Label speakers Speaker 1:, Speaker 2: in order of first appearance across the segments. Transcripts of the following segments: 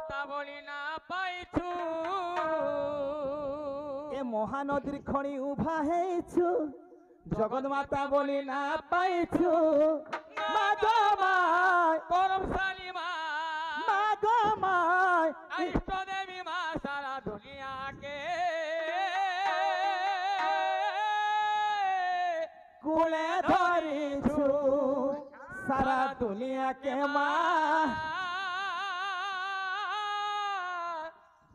Speaker 1: মাতা বলি না পাইছু
Speaker 2: এ মহানদীর খনি উভা হেইছু জগৎ মাতা বলি না পাইছু মা গো মা
Speaker 1: করমশালী মা
Speaker 2: মা গো মা
Speaker 1: ইষ্ট দেবী মা সারা দুনিয়াকে
Speaker 2: কুলে ধরিছু সারা দুনিয়াকে মা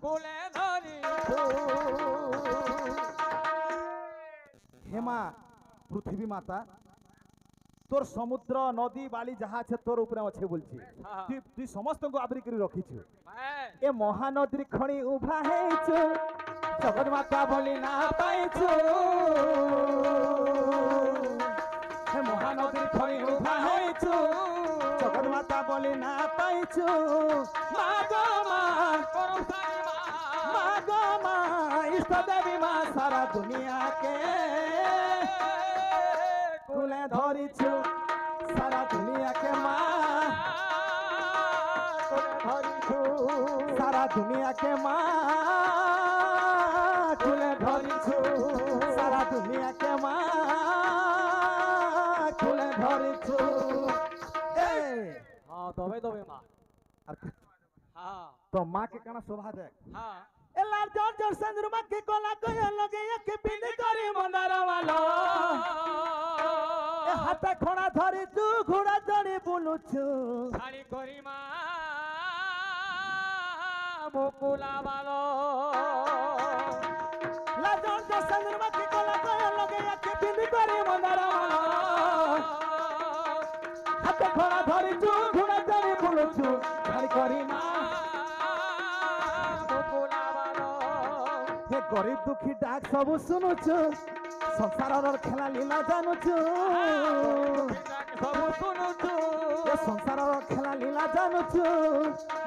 Speaker 1: কুলে ধরিছু
Speaker 2: হে মা পৃথিবী মাতা তোর সমুদ্র নদী বালি যাহা আছে তোর উপরে আছে বলছি তুই সমস্ত আবরি করে রখিছু এ মহানদীর খনি উভা হেইছু জগৎ মাতা বলি না পাইছু হে মহানদীর খনি উভা হেইছু জগৎ মাতা বলি না পাইছু মা গো মা
Speaker 1: করমশালী মা
Speaker 2: মা গো মা ইষ্ট দেবী মা সারা দুনিয়াকে কুলে ধরিছু সারা দুনিয়াকে মা কুলে ধরিছু সারা দুনিয়াকে মা কুলে ধরিছু সারা দুনিয়াকে মা কুলে ধরিছু
Speaker 1: হ্যাঁ তবে তবে মা
Speaker 2: আর
Speaker 1: হ্যাঁ
Speaker 2: তো মা के काना शोभा देख
Speaker 1: হ্যাঁ
Speaker 2: एलार जोर जोर चंद्रमा के कोला कोय लगे के पिंड करे मंदार वालो ए हाथे खोड़ा धरी तू घोड़ा चढ़ी बुलुछु
Speaker 1: শাড়ি করি মা মুকুলা ভালো
Speaker 2: ला जोर जोर चंद्रमा के कोला कोय लगे के पिंड करे मंदार वालो हाथे खोड़ा धरी तू घोड़ा चढ़ी बुलुछु खाली करी मा
Speaker 1: মুকুলা ভালো
Speaker 2: हे गरीब दुखी डाक सब सुनुछु संसारर खेला लीला जानुछु
Speaker 1: সব শুনুছু
Speaker 2: ए संसारर खेला लीला जानुछु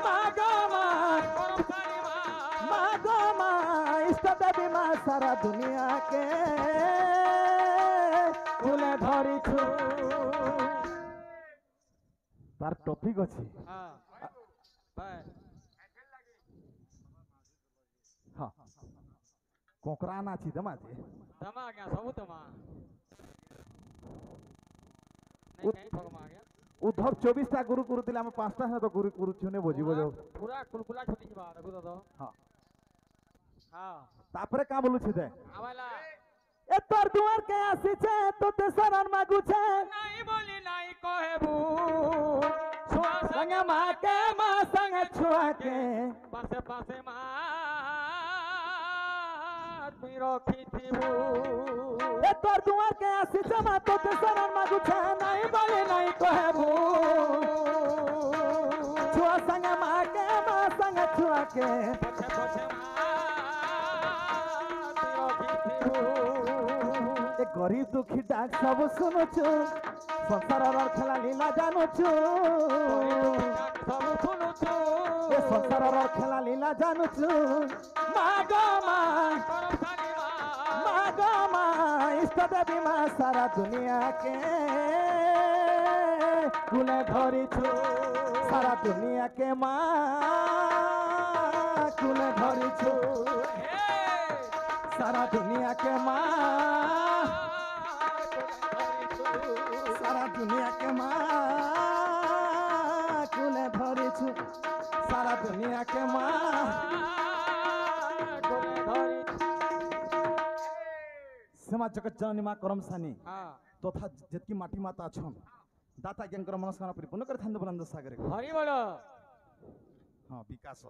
Speaker 2: मा गो मा
Speaker 1: করমশালী মা
Speaker 2: मा गो मा इष्ट देवी मा सारा दुनिया के कुले धरिछु तार टॉपिक अछि
Speaker 1: হ্যাঁ ভাই
Speaker 2: हां कोकरान अछि दमाजे
Speaker 1: तमा क्या सब तमा नहीं नहीं ठगमा गया
Speaker 2: उद्धव 24 टा गुरु गुरु दिले हम 5 टा तो गुरु गुरु छुने बजी बजो
Speaker 1: पूरा कुलकुला छोटी की बात देखो तो
Speaker 2: हां
Speaker 1: हां
Speaker 2: तापरे का बोलु छै दे
Speaker 1: आवाला
Speaker 2: ए तोर दुआर के आसी छे तो ते शरण मागु छे
Speaker 1: नहीं बोली नहीं कहेबू छुआ
Speaker 2: संग मां के मां संग छुआ के
Speaker 1: पासे पासे मां तुई रखी थीबू
Speaker 2: ए तोर दुआर के आसी छे मां तो ते शरण मागु छे नहीं बोले नहीं कहबू छुआ संग मां के मां संग छुआ के
Speaker 1: पछे पछे मां तुई रखी थीबू
Speaker 2: ए गरीब दुखी डाक सब सुनुछु संसारर खेला लीला जानुछु
Speaker 1: सब सुनुछु
Speaker 2: ए संसारर खेला लीला जानुछु मा गो मा
Speaker 1: करमशाली मां
Speaker 2: मा गो मा इष्ट देवी मा सारा दुनिया के कुले धरिछु सारा दुनिया के मा कुले धरिछु सारा दुनिया के मा सारा दुनिया के मा कुले धरिछु सारा दुनिया के मा सेमा जगत जननी मां करमसानी तथा जेतकी माटी माता छन दाता ज्ञानकर मनस्कामना परिपूर्ण करे थांद बुलंद सागर
Speaker 1: हरि बोलो
Speaker 2: हां विकास